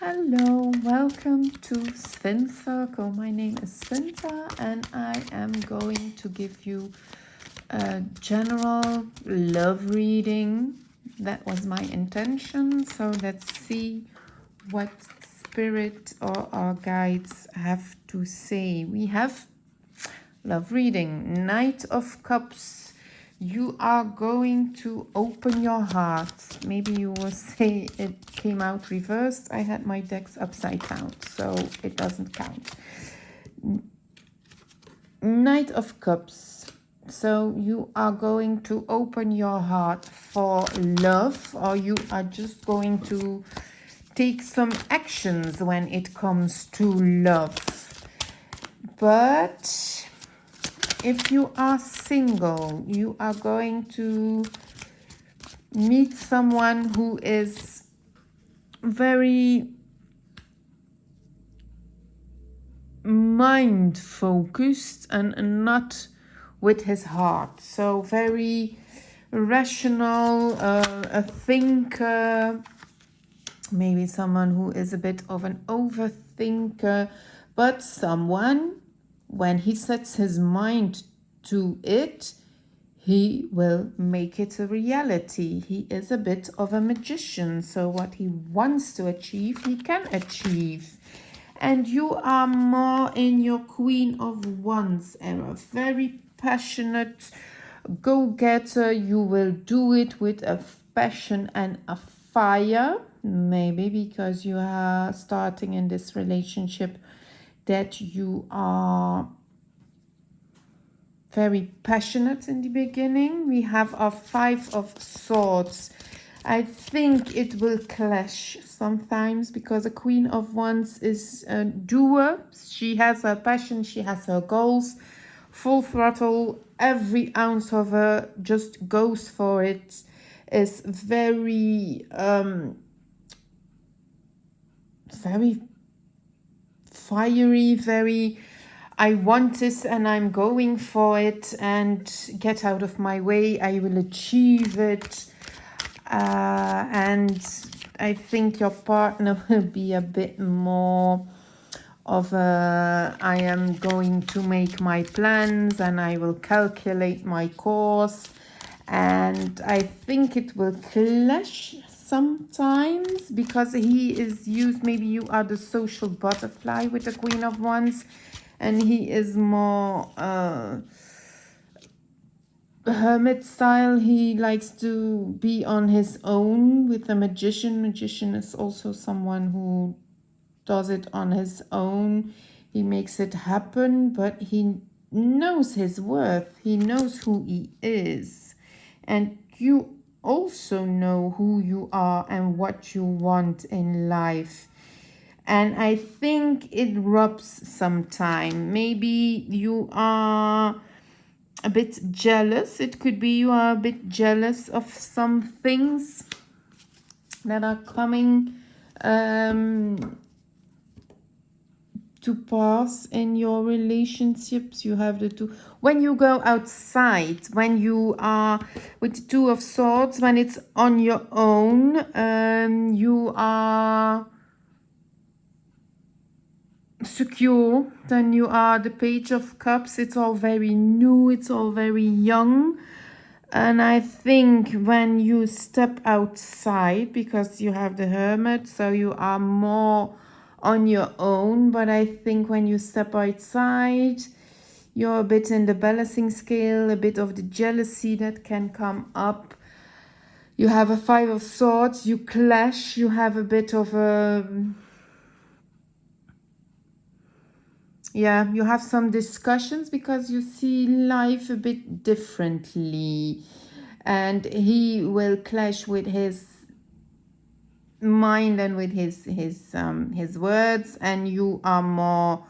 Hello, welcome to Svin Circle. My name is Svinta and I am going to give you a general love reading. That was my intention. So let's see what spirit or our guides have to say. We have love reading, Knight of Cups. You are going to open your heart. Maybe you will say it came out reversed. I had my decks upside down, so it doesn't count. Knight of Cups. So you are going to open your heart for love, or you are just going to take some actions when it comes to love. But if you are single, you are going to meet someone who is very mind focused and not with his heart. So very rational, a thinker, maybe someone who is a bit of an overthinker, but someone, when he sets his mind to it, he will make it a reality. He is a bit of a magician, so what he wants to achieve, he can achieve. And you are more in your Queen of Wands era, very passionate, go-getter. You will do it with a passion and a fire, maybe because you are starting in this relationship that you are very passionate in the beginning. We have our Five of Swords. I think it will clash sometimes because a Queen of Wands is a doer. She has her passion, she has her goals, full throttle. Every ounce of her just goes for it. Is very fiery, very I want this and I'm going for it, and get out of my way, I will achieve it. And I think your partner will be a bit more of a, I am going to make my plans and I will calculate my course. And I think it will clash sometimes because he is used, maybe you are the social butterfly with the Queen of Wands, and he is more hermit style. He likes to be on his own. With a magician, magician is also someone who does it on his own. He makes it happen, but he knows his worth. He knows who he is. And you also know who you are and what you want in life. And I think it rubs sometime. Maybe you are a bit jealous. It could be you are a bit jealous of some things that are coming to pass in your relationships. You have the two. When you go outside, when you are with the Two of Swords, when it's on your own, you are secure. Then you are the Page of Cups. It's all very new, it's all very young. And I think when you step outside, because you have the Hermit, so you are more on your own. But I think when you step outside, you're a bit in the balancing scale, a bit of the jealousy that can come up. You have a Five of Swords, you clash, you have a bit of a... yeah, you have some discussions because you see life a bit differently, and he will clash with his mind and with his words, and you are more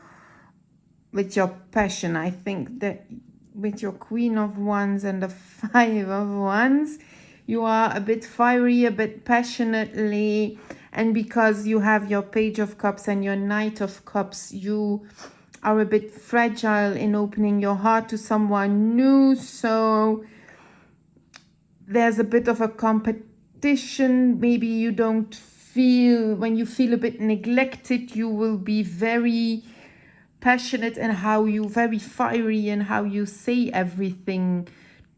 with your passion. I think that with your Queen of Wands and the Five of Wands, you are a bit fiery, a bit passionately, and because you have your Page of Cups and your Knight of Cups, you are a bit fragile in opening your heart to someone new. So there's a bit of a competition. Maybe you don't when you feel a bit neglected, you will be very passionate and how you very fiery and how you say everything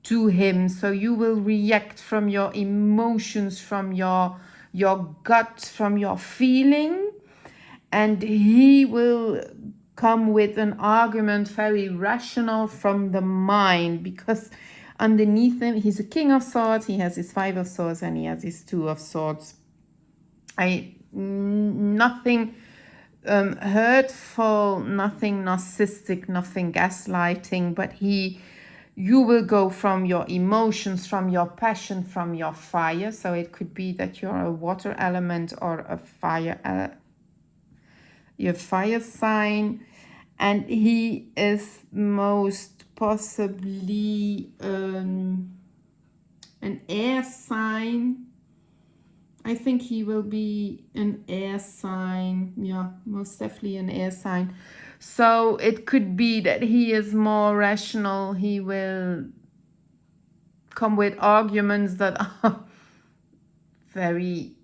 to him. So you will react from your emotions, from your gut, from your feeling, and he will come with an argument very rational from the mind, because underneath him he's a king of swords, he has his 5 of swords and he has his 2 of swords. Nothing hurtful, nothing narcissistic, nothing gaslighting, but you will go from your emotions, from your passion, from your fire. So it could be that you're a water element or a your fire sign, and he is most possibly an air sign. I think he will be an air sign. Yeah, most definitely an air sign. So it could be that he is more rational. He will come with arguments that are very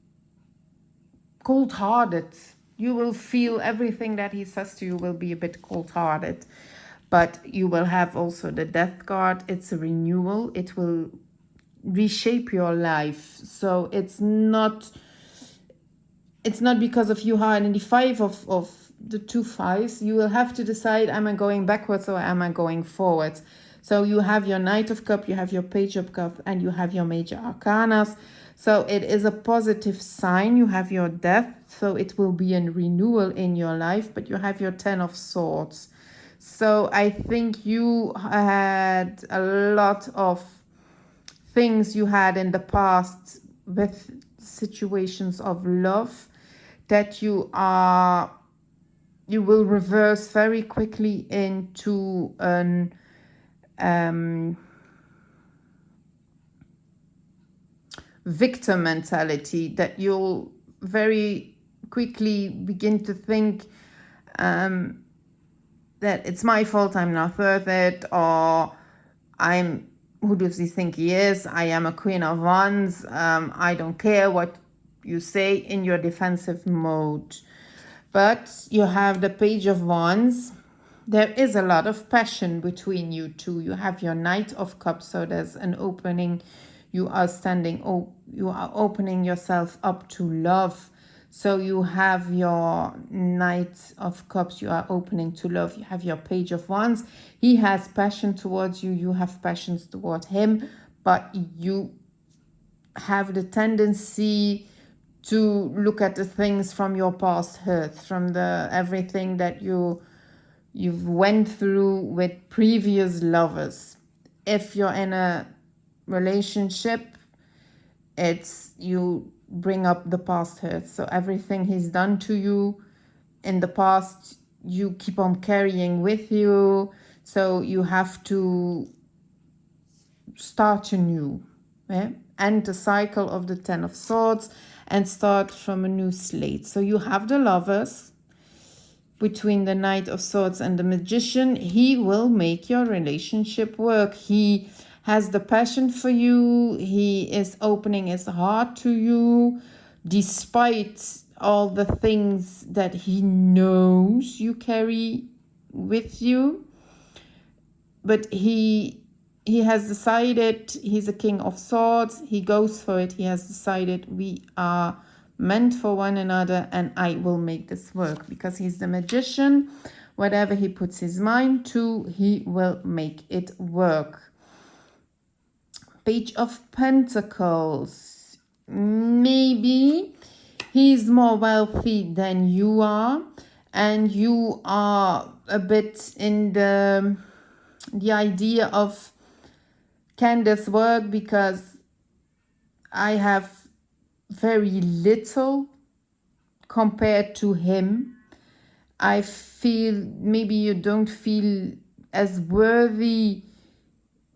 cold-hearted. You will feel everything that he says to you will be a bit cold-hearted. But you will have also the death card. It's a renewal. It will reshape your life. So it's not because of you having the 5 of the 2 5s. You will have to decide, am I going backwards or am I going forwards? So you have your Knight of Cups, you have your Page of Cups, and you have your major arcanas. So it is a positive sign. You have your death, so it will be a renewal in your life, but you have your 10 of Swords. So I think you had a lot of things you had in the past with situations of love that you will reverse very quickly into an victim mentality, that you'll very quickly begin to think that it's my fault, I'm not worth it, or who does he think he is? I am a Queen of Wands. I don't care what you say, in your defensive mode. But you have the Page of Wands. There is a lot of passion between you two. You have your Knight of Cups, so there's an opening. You are opening yourself up to love. So you have your Knight of Cups, you are opening to love. You have your Page of Wands. He has passion towards you. You have passions toward him, but you have the tendency to look at the things from your past hurt, from everything that you've went through with previous lovers. If you're in a relationship, it's you bring up the past hurt. So everything he's done to you in the past, you keep on carrying with you. So you have to start anew, end the cycle of the 10 of Swords and start from a new slate. So you have the Lovers between the Knight of Swords and the Magician. He will make your relationship work. He has the passion for you. He is opening his heart to you, despite all the things that he knows you carry with you. But he has decided, he's a King of Swords. He goes for it. He has decided, we are meant for one another and I will make this work, because he's the Magician. Whatever he puts his mind to, he will make it work. Page of Pentacles. Maybe he's more wealthy than you are, and you are a bit in the idea of, can this work, because I have very little compared to him. I feel maybe you don't feel as worthy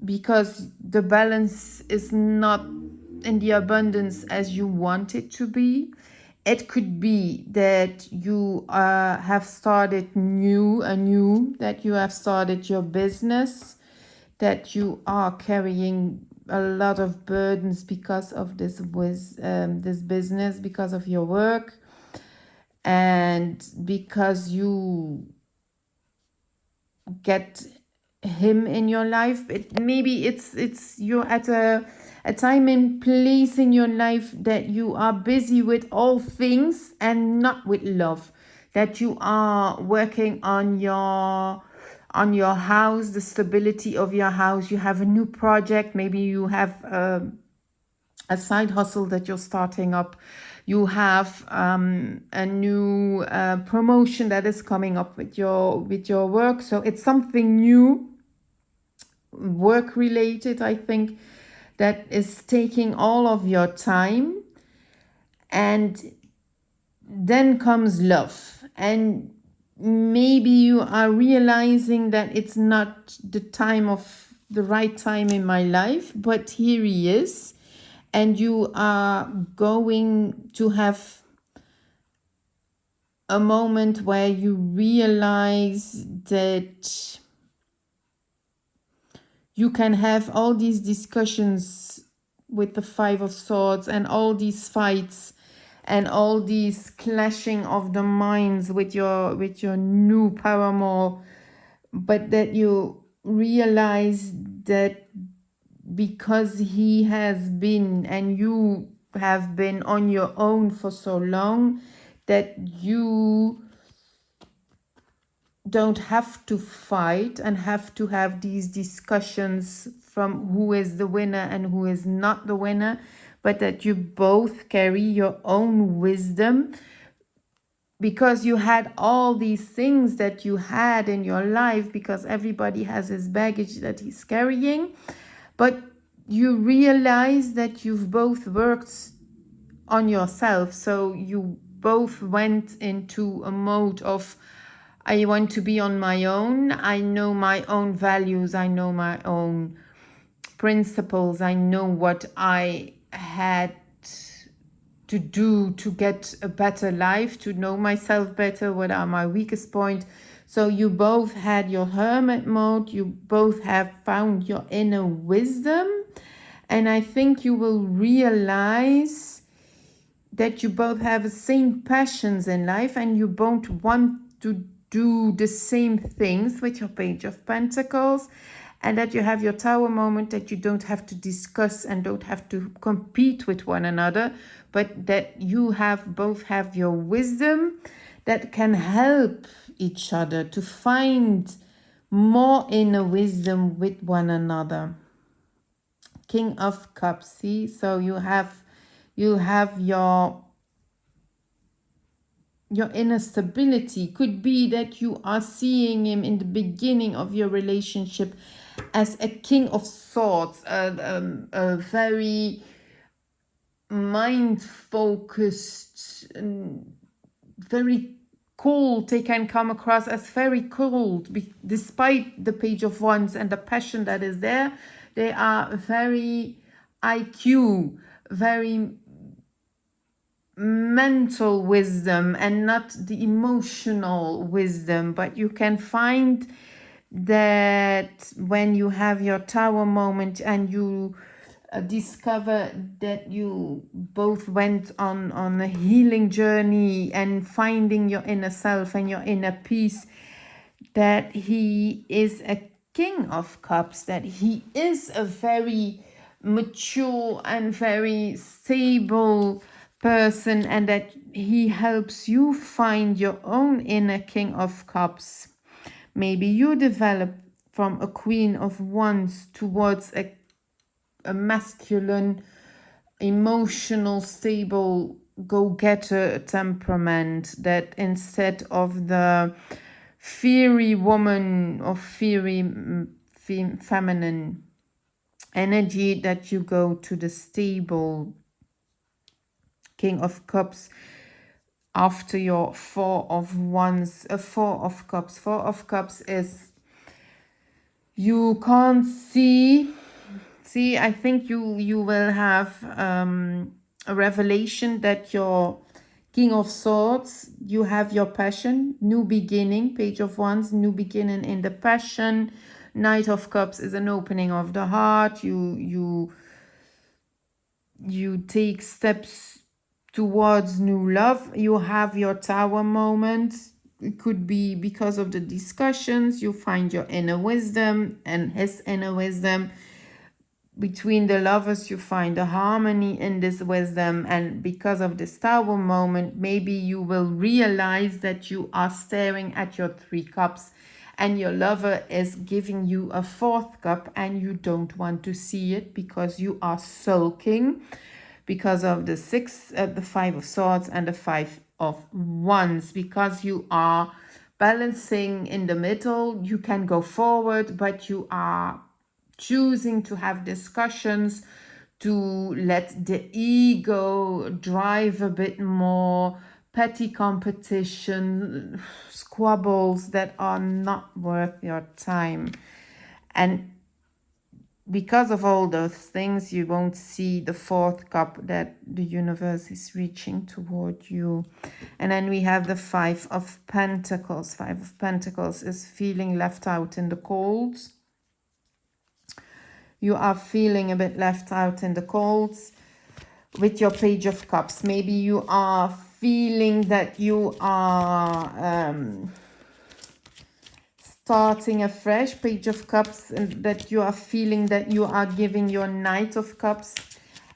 because the balance is not in the abundance as you want it to be. It could be that you have started anew, that you have started your business, that you are carrying a lot of burdens because of this business, because of your work, and because you get him in your life. Maybe it's you're at a time and place in your life that you are busy with all things and not with love, that you are working on your house, the stability of your house. You have a new project, maybe you have a side hustle that you're starting up, you have a new promotion that is coming up with your work. So it's something new, work related, I think, that is taking all of your time. And then comes love, and maybe you are realizing that it's not the right time in my life, but here he is, and you are going to have a moment where you realize that you can have all these discussions with the Five of Swords and all these fights and all these clashing of the minds with your new paramour, but that you realize that because he has been and you have been on your own for so long, that you don't have to fight and have to have these discussions from who is the winner and who is not the winner, but that you both carry your own wisdom, because you had all these things that you had in your life, because everybody has his baggage that he's carrying. But you realize that you've both worked on yourself. So you both went into a mode of, I want to be on my own. I know my own values. I know my own principles. I know what I had to do to get a better life, to know myself better, what are my weakest points. So you both had your hermit mode. You both have found your inner wisdom. And I think you will realize that you both have the same passions in life, and you both want to do the same things with your Page of Pentacles, and that you have your Tower moment, that you don't have to discuss and don't have to compete with one another, but that you both have your wisdom that can help each other to find more inner wisdom with one another. King of Cups, see? So you have your inner stability. Could be that you are seeing him in the beginning of your relationship as a King of Swords, a very mind-focused, very cold. They can come across as very cold, despite the Page of Wands and the passion that is there. They are very IQ, very mental wisdom, and not the emotional wisdom. But you can find that when you have your Tower moment and you discover that you both went on a healing journey and finding your inner self and your inner peace, that he is a King of Cups, that he is a very mature and very stable person, and that he helps you find your own inner King of Cups. Maybe you develop from a Queen of Wands towards a masculine, emotional, stable, go-getter temperament, that instead of the fiery woman or fiery feminine energy, that you go to the stable King of Cups after your Four of Wands. A Four of Cups. Four of Cups is, you can't see, I think you will have a revelation that your King of Swords, you have your passion, new beginning, Page of Wands, new beginning in the passion, Knight of Cups is an opening of the heart. You take steps towards new love. You have your Tower moment. It could be because of the discussions. You find your inner wisdom and his inner wisdom. Between the lovers, you find a harmony in this wisdom, and because of this Tower moment, maybe you will realize that you are staring at your 3 cups and your lover is giving you a 4th cup and you don't want to see it because you are sulking because of the 5 of Swords and the 5 of Wands, because you are balancing in the middle. You can go forward, but you are choosing to have discussions, to let the ego drive a bit more, petty competition, squabbles that are not worth your time. And because of all those things, you won't see the 4th cup that the universe is reaching toward you. And then we have the 5 of Pentacles. 5 of Pentacles is feeling left out in the cold. You are feeling a bit left out in the cold with your Page of Cups. Maybe you are feeling that you are starting afresh, Page of Cups, and that you are feeling that you are giving your Knight of Cups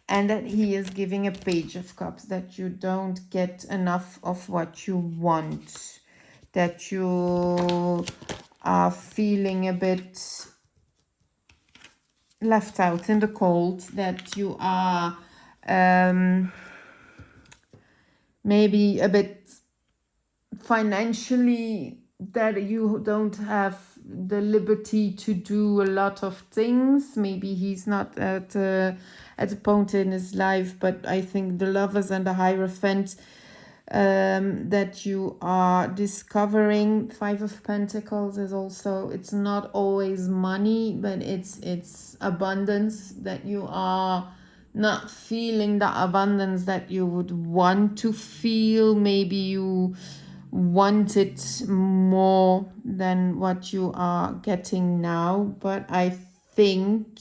and that he is giving a Page of Cups, that you don't get enough of what you want, that you are feeling a bit left out in the cold, that you are maybe a bit financially, that you don't have the liberty to do a lot of things. Maybe he's not at a point in his life, but I think the Lovers and the Hierophant, that you are discovering. 5 of Pentacles is also, it's not always money, but it's abundance, that you are not feeling the abundance that you would want to feel. Maybe you want it more than what you are getting now, but I think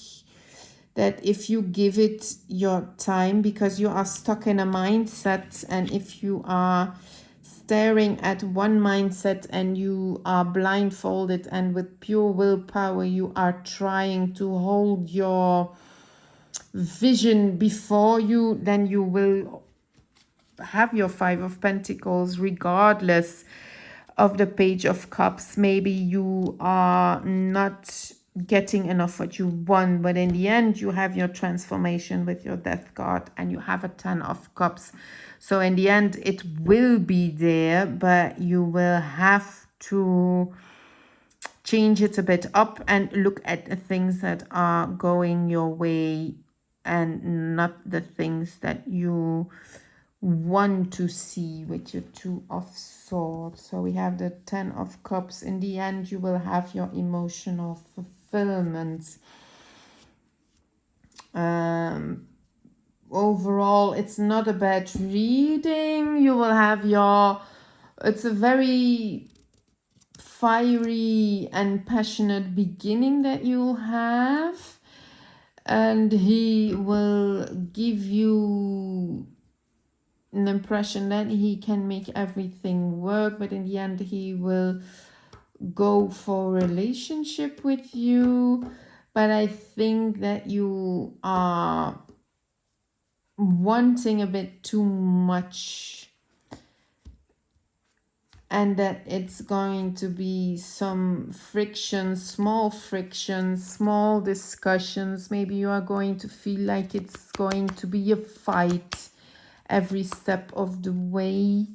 that if you give it your time, because you are stuck in a mindset, and if you are staring at one mindset and you are blindfolded and with pure willpower you are trying to hold your vision before you, then you will have your 5 of Pentacles regardless of the Page of Cups. Maybe you are not getting enough what you want, but in the end you have your transformation with your Death card and you have a 10 of Cups. So in the end it will be there, but you will have to change it a bit up and look at the things that are going your way and not the things that you want to see with your 2 of Swords. So we have the 10 of Cups. In the end you will have your emotional fulfillment. Overall it's not a bad reading. You will have your, it's a very fiery and passionate beginning that you'll have, and he will give you an impression that he can make everything work, but in the end he will go for a relationship with you. But I think that you are wanting a bit too much, and that it's going to be some friction, small discussions. Maybe you are going to feel like it's going to be a fight every step of the way,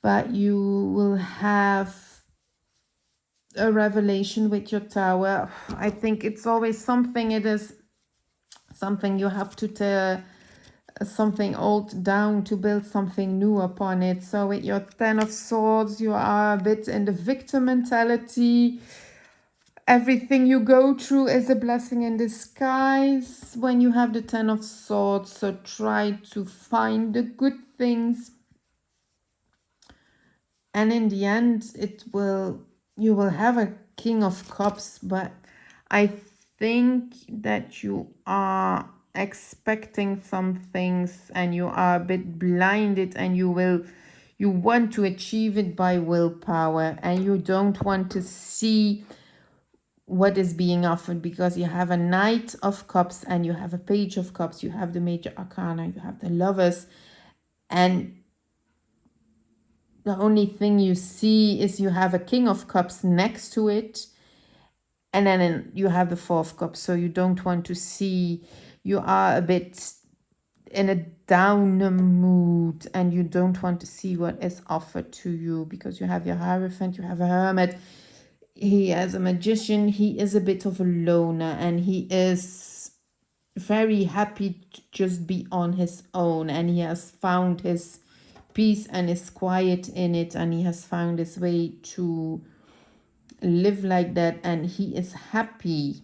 but you will have a revelation with your Tower. I think it's always something, it is something you have to tear something old down to build something new upon it. So with your 10 of Swords, you are a bit in the victim mentality. Everything you go through is a blessing in disguise when you have the 10 of Swords. So try to find the good things, and in the end you will have a King of Cups, but I think that you are expecting some things and you are a bit blinded, and you want to achieve it by willpower, and you don't want to see what is being offered, because you have a Knight of Cups and you have a Page of Cups, you have the Major Arcana, you have the Lovers, and the only thing you see is you have a King of Cups next to it, and then you have the Four of Cups. So you don't want to see, you are a bit in a down mood, and you don't want to see what is offered to you, because you have your Hierophant, you have a Hermit. He is a magician, he is a bit of a loner, and he is very happy to just be on his own, and he has found his peace and is quiet in it, and he has found his way to live like that, and he is happy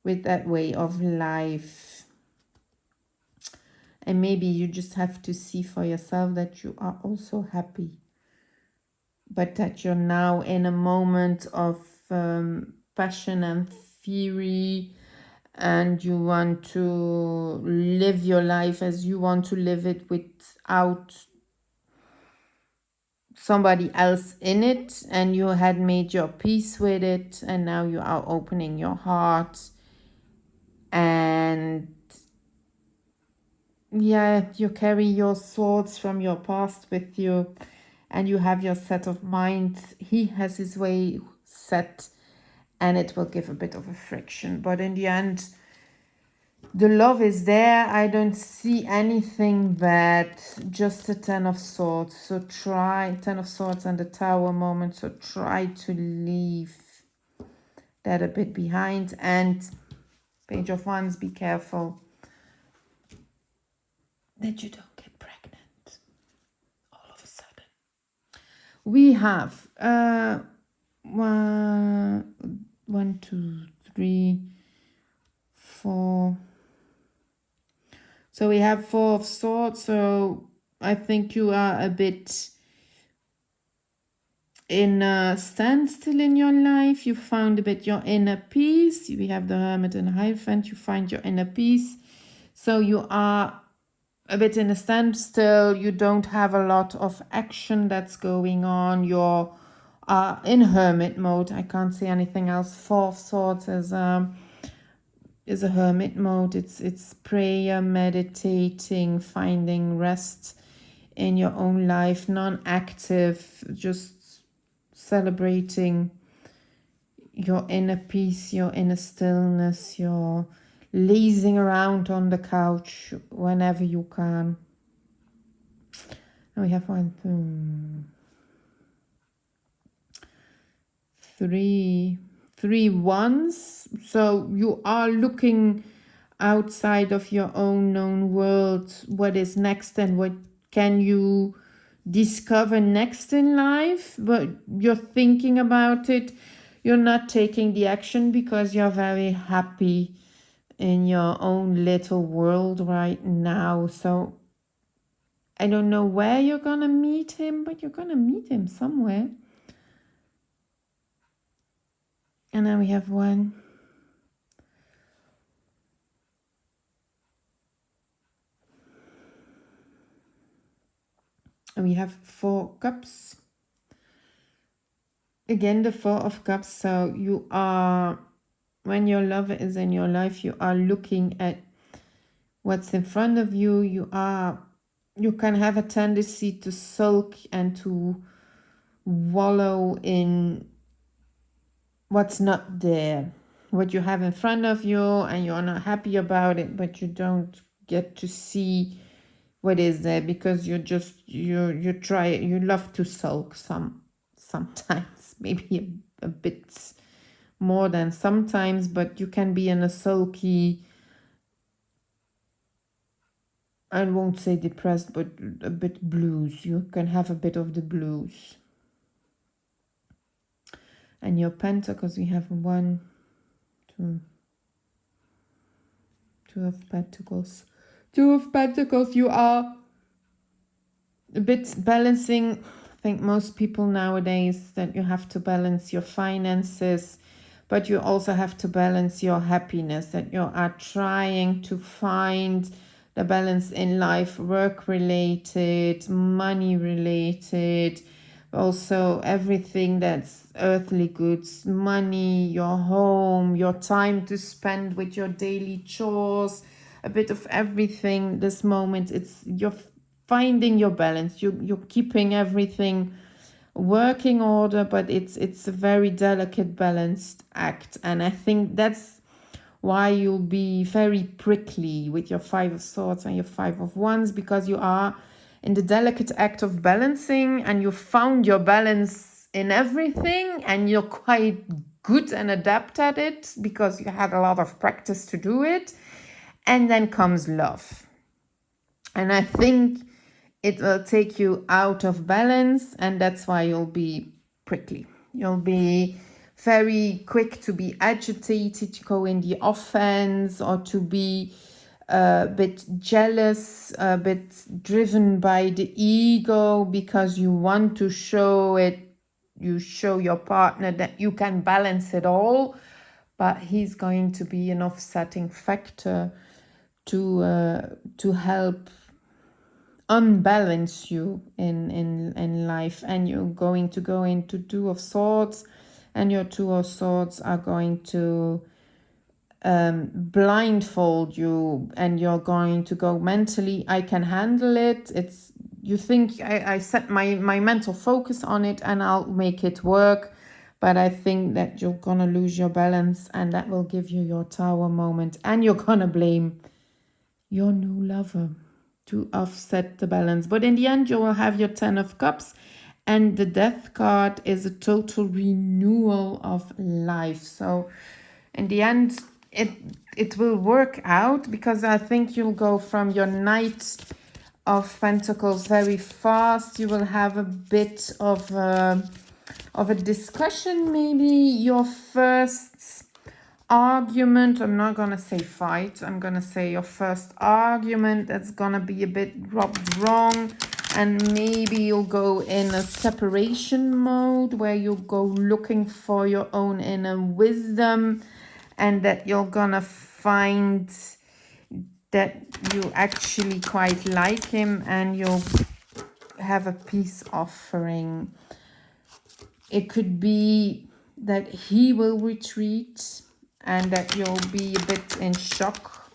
with that way of life. And maybe you just have to see for yourself that you are also happy, but that you're now in a moment of passion and fury, and you want to live your life as you want to live it, without somebody else in it, and you had made your peace with it, and now you are opening your heart. And yeah, you carry your thoughts from your past with you, and you have your set of minds. He has his way set, and it will give a bit of a friction, but in the end the love is there. I don't see anything bad, just a Ten of Swords. So try, Ten of Swords and the Tower moment, so try to leave that a bit behind. And Page of Wands, be careful that you don't get pregnant all of a sudden. We have one, two, three, four. So we have Four of Swords. So I think you are a bit in a standstill in your life. You found a bit your inner peace. We have the Hermit and the Hierophant. You find your inner peace. So you are a bit in a standstill. You don't have a lot of action that's going on. You're in hermit mode. I can't say anything else. Four of Swords is a hermit mode. It's prayer, meditating, finding rest in your own life, non-active, just celebrating your inner peace, your inner stillness, your lazing around on the couch whenever you can. And we have one, two, three ones. So you are looking outside of your own known world. What is next, and what can you discover next in life? But you're thinking about it. You're not taking the action because you're very happy in your own little world right now. So I don't know where you're gonna meet him, but you're gonna meet him somewhere. And then we have one, and we have Four Cups. Again, the Four of Cups. So you are, when your lover is in your life, you are looking at what's in front of you. You can have a tendency to sulk and to wallow in what's not there, what you have in front of you, and you're not happy about it, but you don't get to see what is there, because you love to sulk sometimes, maybe a bit more than sometimes, but you can be in a sulky, I won't say depressed, but a bit blues. You can have a bit of the blues. And your pentacles, we have one, two of pentacles. Two of pentacles, you are a bit balancing. I think most people nowadays, that you have to balance your finances, but you also have to balance your happiness, that you are trying to find the balance in life, work related, money related, also everything that's earthly goods, money, your home, your time to spend with your daily chores, a bit of everything. This moment, it's you're finding your balance, you're keeping everything working order, but it's a very delicate balanced act. And I think that's why you'll be very prickly with your Five of Swords and your Five of Wands, because you are in the delicate act of balancing, and you found your balance in everything, and you're quite good and adept at it because you had a lot of practice to do it. And then comes love, and I think it will take you out of balance, and that's why you'll be prickly. You'll be very quick to be agitated, to go in the offense, or to be a bit jealous, a bit driven by the ego, because you want to show it, you show your partner that you can balance it all, but he's going to be an offsetting factor to help unbalance you in life. And you're going to go into Two of Swords, and your Two of Swords are going to blindfold you, and you're going to go mentally, I can handle it. It's you think I set my mental focus on it and I'll make it work, but I think that you're gonna lose your balance, and that will give you your Tower moment, and you're gonna blame your new lover to offset the balance. But in the end, you will have your Ten of Cups, and the Death card is a total renewal of life. So in the end, it will work out, because I think you'll go from your Knight of Pentacles very fast. You will have a bit of a discussion, maybe your first argument. I'm not gonna say fight, I'm gonna say your first argument that's gonna be a bit rubbed wrong, and maybe you'll go in a separation mode where you'll go looking for your own inner wisdom, and that you're gonna find that you actually quite like him, and you'll have a peace offering. It could be that he will retreat, and that you'll be a bit in shock,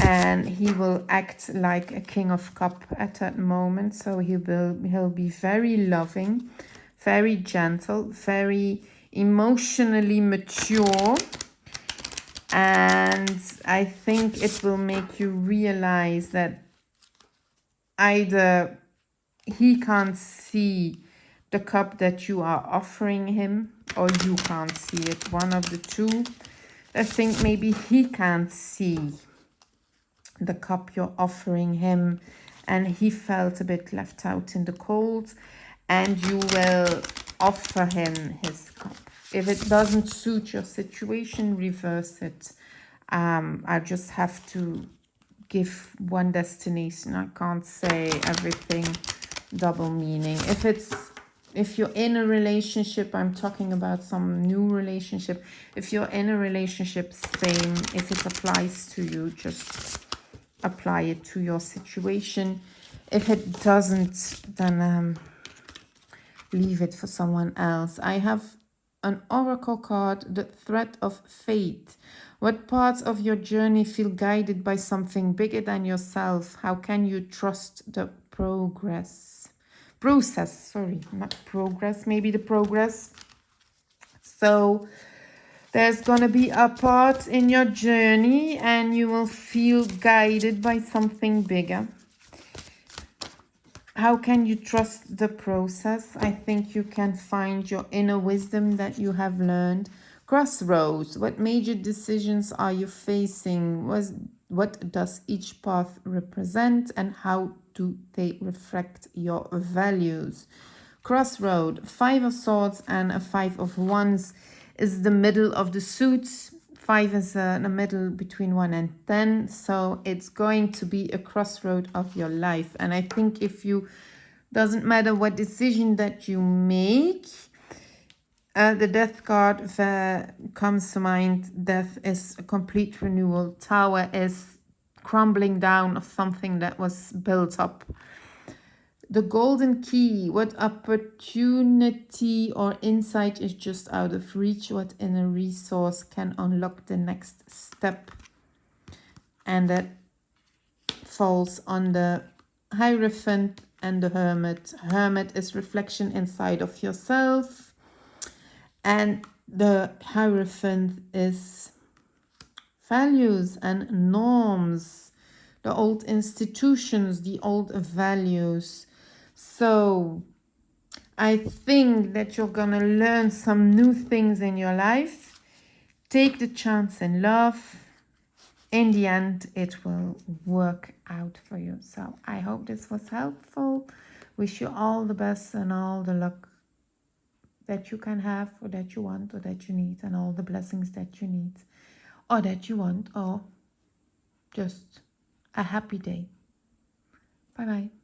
and he will act like a King of Cup at that moment. So he'll be very loving, very gentle, very emotionally mature, and I think it will make you realize that either he can't see the cup that you are offering him, or you can't see it, one of the two. I think maybe he can't see the cup you're offering him, and he felt a bit left out in the cold, and you will offer him his cup. If it doesn't suit your situation, reverse it. I just have to give one destination. I can't say everything double meaning. If you're in a relationship, I'm talking about some new relationship. If you're in a relationship, same. If it applies to you, just apply it to your situation. If it doesn't, then leave it for someone else. I have an oracle card, the Thread of Fate. What parts of your journey feel guided by something bigger than yourself? How can you trust the process, sorry, not progress, maybe the progress. So there's gonna be a part in your journey, and you will feel guided by something bigger. How can you trust the process? I think you can find your inner wisdom that you have learned. Crossroads. What major decisions are you facing? What does each path represent, and how do they reflect your values? Crossroad. Five of Swords and a Five of Wands is the middle of the suits. 5 is in the middle between 1 and 10. So it's going to be a crossroad of your life. And I think if you, doesn't matter what decision that you make, The death card comes to mind. Death is a complete renewal. Tower is crumbling down of something that was built up. The golden key, what opportunity or insight is just out of reach? What inner resource can unlock the next step? And that falls on the Hierophant and the Hermit. Hermit is reflection inside of yourself. And the Hierophant is values and norms, the old institutions, the old values. So I think that you're gonna learn some new things in your life. Take the chance in love. In the end, it will work out for you. So I hope this was helpful. Wish you all the best and all the luck that you can have, or that you want, or that you need, and all the blessings that you need, or that you want, or just a happy day. Bye bye.